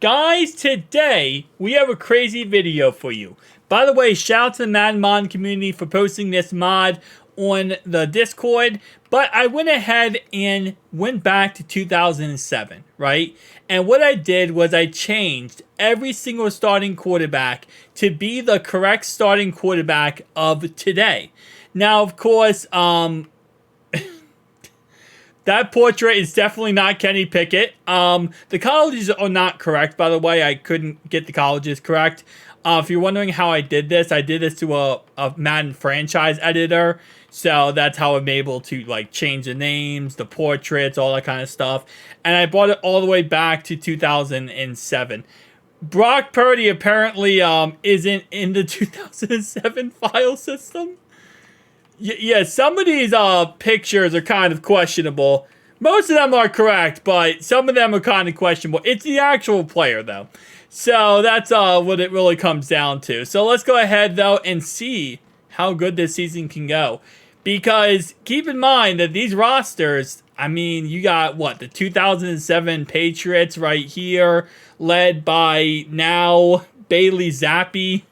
Guys, today we have a crazy video for you. By the way, shout out to the Madden mod community for posting this mod on the Discord. But I went ahead and went back to 2007, right? And what I did was I changed every single starting quarterback to be the correct starting quarterback of today. Now, of course, that portrait is definitely not Kenny Pickett. The colleges are not correct, by the way. I couldn't get the colleges correct. If you're wondering how I did this to a Madden franchise editor. So that's how I'm able to like change the names, the portraits, all that kind of stuff. And I brought it all the way back to 2007. Brock Purdy apparently isn't in the 2007 file system. Yeah, some of these pictures are kind of questionable. Most of them are correct, but some of them are kind of questionable. It's the actual player, though. So that's what it really comes down to. So let's go ahead, though, and see how good this season can go. Because keep in mind that these rosters, I mean, you got, what, the 2007 Patriots right here, led by now Bailey Zappi.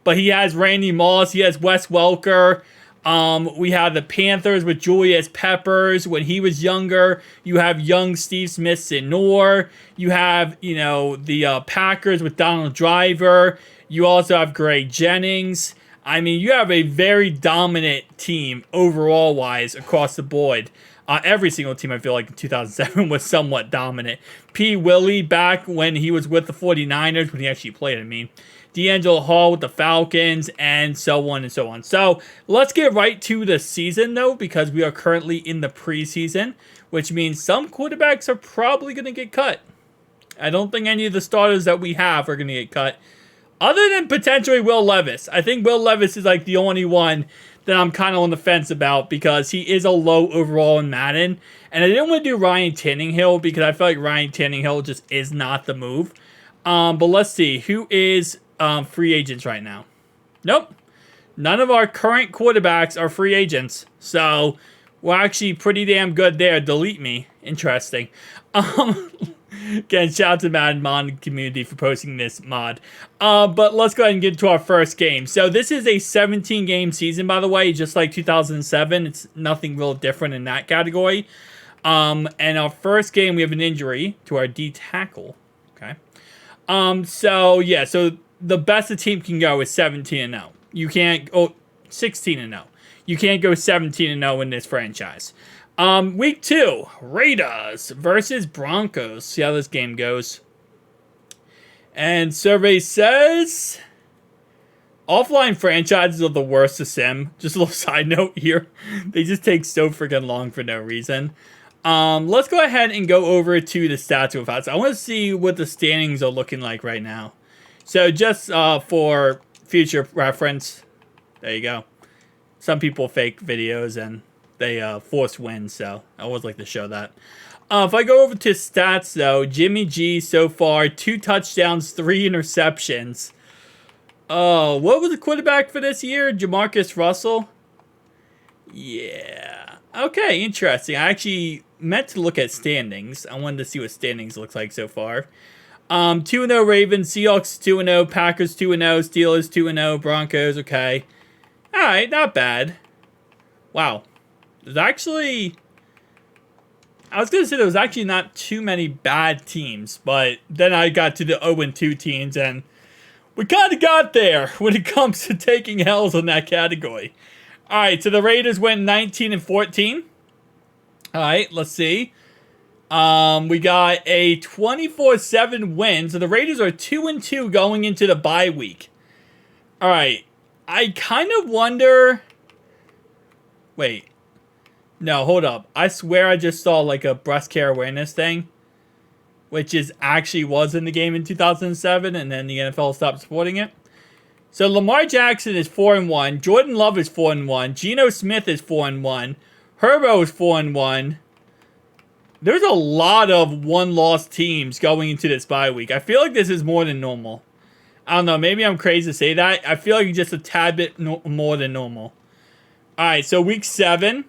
But he has Randy Moss, he has Wes Welker. We have the Panthers with Julius Peppers when he was younger. You have young Steve Smith-Senior. You have, the Packers with Donald Driver. You also have Greg Jennings. I mean, you have a very dominant team overall-wise across the board. Every single team, I feel like, in 2007 was somewhat dominant. P. Willie back when he was with the 49ers, when he actually played, I mean. D'Angelo Hall with the Falcons, and so on and so on. So, let's get right to the season, though, because we are currently in the preseason, which means some quarterbacks are probably going to get cut. I don't think any of the starters that we have are going to get cut, other than potentially Will Levis. I think Will Levis is, like, the only one that I'm kind of on the fence about, because he is a low overall in Madden, and I didn't want to do Ryan Tannehill, because I feel like Ryan Tannehill just is not the move. But let's see, who is free agents right now? Nope. None of our current quarterbacks are free agents. So, we're actually pretty damn good there. Delete me. Interesting. Again, shout out to Madden mod community for posting this mod. But let's go ahead and get to our first game. So, this is a 17-game season, by the way, just like 2007. It's nothing real different in that category. And our first game, we have an injury to our D tackle. Okay. So the best a team can go is 17-0. You can't go 16-0. You can't go 17-0 in this franchise. Week 2, Raiders versus Broncos. See how this game goes. And survey says offline franchises are the worst to sim. Just a little side note here. They just take so freaking long for no reason. Let's go ahead and go over to the stats real fast. I want to see what the standings are looking like right now. So just for future reference, there you go. Some people fake videos and they force wins, so I always like to show that. If I go over to stats, though, Jimmy G so far, 2 touchdowns, 3 interceptions. What was the quarterback for this year? Jamarcus Russell? Yeah. Okay, interesting. I actually meant to look at standings. I wanted to see what standings looks like so far. 2-0 Ravens, Seahawks 2-0, Packers 2-0, Steelers 2-0, Broncos, okay. Alright, not bad. Wow. There's actually... I was going to say there was actually not too many bad teams, but then I got to the 0-2 teams, and we kind of got there when it comes to taking L's in that category. Alright, so the Raiders went 19-14. Alright, let's see. We got a 24-7 win. So the Raiders are 2-2 going into the bye week. Alright. I kind of wonder... Wait. No, hold up. I swear I just saw like a breast care awareness thing. Which actually was in the game in 2007. And then the NFL stopped supporting it. So Lamar Jackson is 4-1. Jordan Love is 4-1. Geno Smith is 4-1. Herbo is 4-1. There's a lot of one-loss teams going into this bye week. I feel like this is more than normal. I don't know. Maybe I'm crazy to say that. I feel like it's just a tad bit more than normal. Alright, so week 7.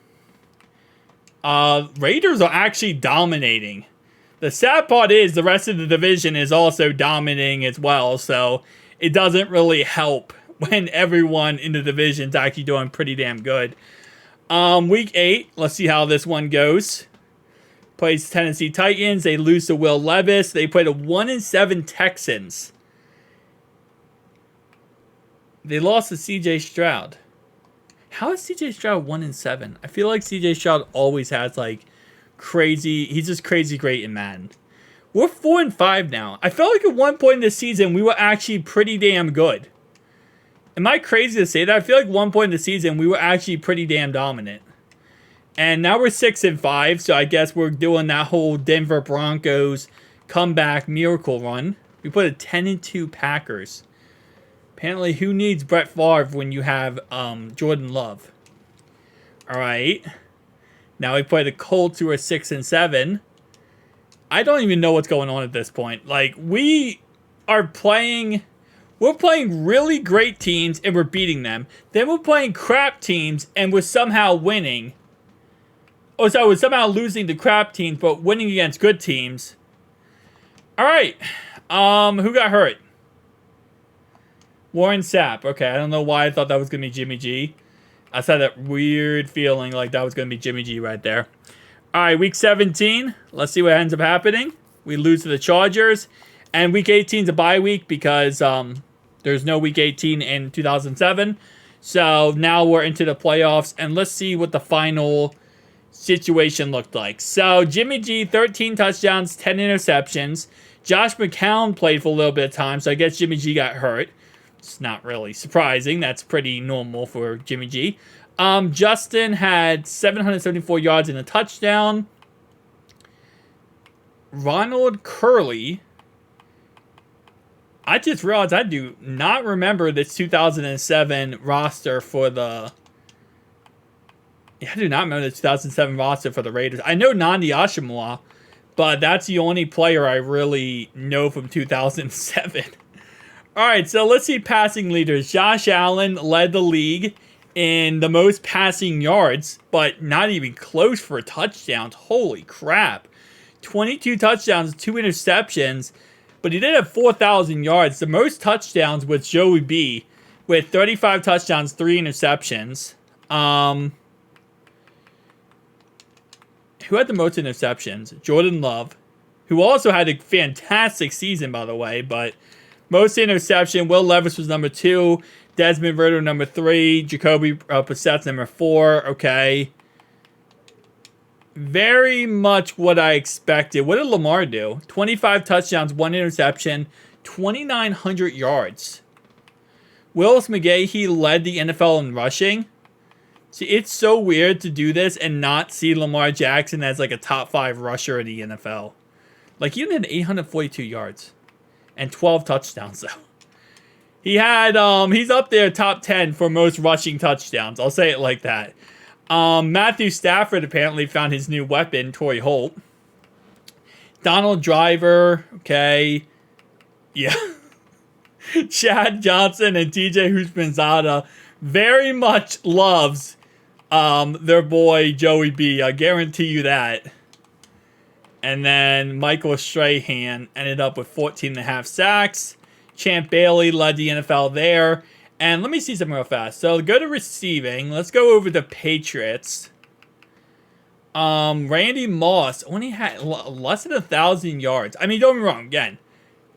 Raiders are actually dominating. The sad part is the rest of the division is also dominating as well, so it doesn't really help when everyone in the division is actually doing pretty damn good. Week 8, let's see how this one goes. Plays Tennessee Titans. They lose to Will Levis. They play the 1-7 Texans. They lost to C.J. Stroud. How is C.J. Stroud 1-7? I feel like C.J. Stroud always has like crazy. He's just crazy great in Madden. We're 4-5 now. I felt like at one point in the season we were actually pretty damn good. Am I crazy to say that? I feel like one point in the season we were actually pretty damn dominant. And now we're 6-5, so I guess we're doing that whole Denver Broncos comeback miracle run. We put a 10-2 Packers. Apparently, who needs Brett Favre when you have Jordan Love? All right. Now we play the Colts, who are 6-7. I don't even know what's going on at this point. Like, we're playing really great teams and we're beating them. Then we're playing crap teams and we're somehow winning. Oh, so we're somehow losing to crap teams, but winning against good teams. All right. Who got hurt? Warren Sapp. Okay, I don't know why I thought that was going to be Jimmy G. I just had that weird feeling like that was going to be Jimmy G right there. All right, week 17. Let's see what ends up happening. We lose to the Chargers. And week 18 is a bye week because there's no week 18 in 2007. So now we're into the playoffs. And let's see what the final situation looked like. So Jimmy G, 13 touchdowns, 10 interceptions. Josh McCown played for a little bit of time, so I guess Jimmy G got hurt. It's not really surprising. That's pretty normal for Jimmy G. Justin had 774 yards and a touchdown. Ronald Curley. I just realized I do not remember this 2007 roster for the... I do not remember the 2007 roster for the Raiders. I know Nandi Ashimwa, but that's the only player I really know from 2007. All right, so let's see passing leaders. Josh Allen led the league in the most passing yards, but not even close for touchdowns. Holy crap. 22 touchdowns, 2 interceptions, but he did have 4,000 yards. The most touchdowns was Joey B with 35 touchdowns, 3 interceptions. Who had the most interceptions? Jordan Love, who also had a fantastic season, by the way, but most interception. Will Levis was number 2. Desmond Ridder, number 3. Jacoby Brissett, number 4. Okay. Very much what I expected. What did Lamar do? 25 touchdowns, 1 interception, 2,900 yards. Willis McGahee led the NFL in rushing. See, it's so weird to do this and not see Lamar Jackson as like a top 5 rusher in the NFL. Like, he had 842 yards and 12 touchdowns, though. He had, he's up there top 10 for most rushing touchdowns. I'll say it like that. Matthew Stafford apparently found his new weapon, Torrey Holt. Donald Driver, okay. Yeah. Chad Johnson and TJ Houshmandzadeh very much loves their boy Joey B. I guarantee you that. And then Michael Strahan ended up with 14.5 sacks. Champ Bailey led the NFL there. And let me see something real fast. So go to receiving. Let's go over the Patriots. Randy Moss only had less than 1,000 yards. I mean, don't get me wrong. Again,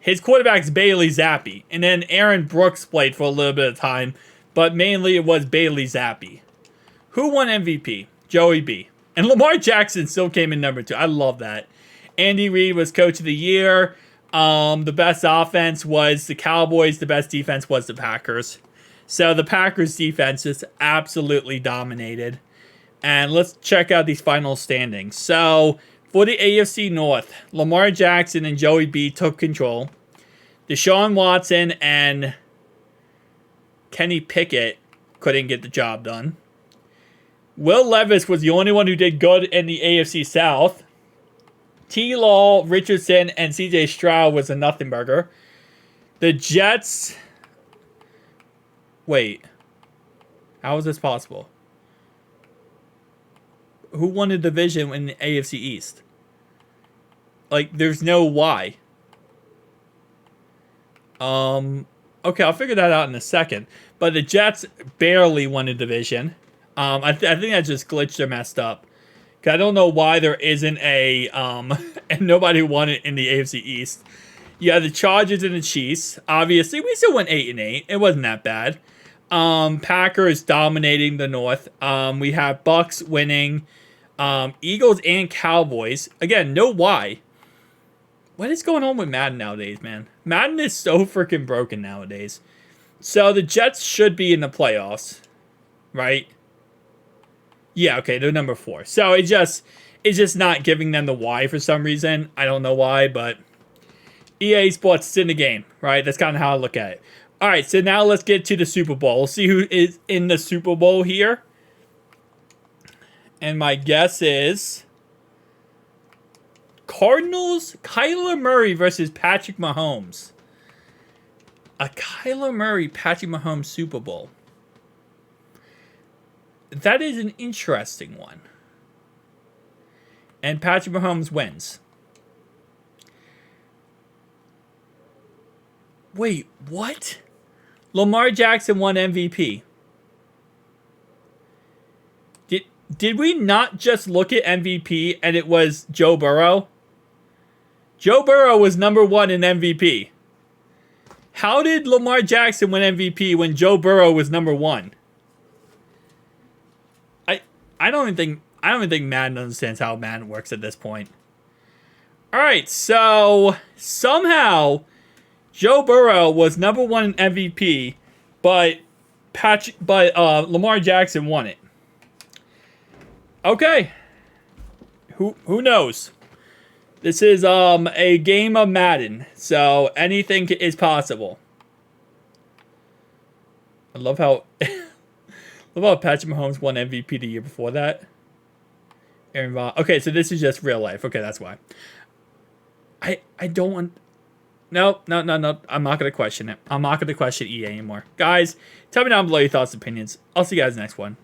his quarterback's Bailey Zappi. And then Aaron Brooks played for a little bit of time. But mainly it was Bailey Zappi. Who won MVP? Joey B. And Lamar Jackson still came in number 2. I love that. Andy Reid was coach of the year. The best offense was the Cowboys. The best defense was the Packers. So the Packers defense just absolutely dominated. And let's check out these final standings. So for the AFC North, Lamar Jackson and Joey B took control. Deshaun Watson and Kenny Pickett couldn't get the job done. Will Levis was the only one who did good in the AFC South. T. Law, Richardson, and C.J. Stroud was a nothing burger. The Jets... Wait. How is this possible? Who won the division in the AFC East? Like, there's no why. Okay, I'll figure that out in a second. But the Jets barely won a division. I think that just glitched or messed up. Cause I don't know why there isn't a and nobody won it in the AFC East. Yeah, the Chargers and the Chiefs. Obviously, we still went 8-8. It wasn't that bad. Packers dominating the North. We have Bucks winning. Eagles and Cowboys. Again, no why. What is going on with Madden nowadays, man? Madden is so freaking broken nowadays. So the Jets should be in the playoffs, right? Yeah, okay, they're number 4. So it's just not giving them the why for some reason. I don't know why, but EA Sports is in the game, right? That's kind of how I look at it. All right, so now let's get to the Super Bowl. We'll see who is in the Super Bowl here. And my guess is Cardinals, Kyler Murray versus Patrick Mahomes. A Kyler Murray, Patrick Mahomes Super Bowl. That is an interesting one. And Patrick Mahomes wins. Wait, what? Lamar Jackson won MVP. Did we not just look at MVP and it was Joe Burrow? Joe Burrow was number 1 in MVP. How did Lamar Jackson win MVP when Joe Burrow was number 1? I don't even think Madden understands how Madden works at this point. All right, so somehow Joe Burrow was number 1 in MVP, but Lamar Jackson won it. Okay. Who knows? This is a game of Madden, so anything is possible. I love how Patrick Mahomes won MVP the year before that. Okay, so this is just real life. Okay, that's why. I don't want. No. I'm not gonna question it. I'm not gonna question EA anymore. Guys, tell me down below your thoughts and opinions. I'll see you guys next one.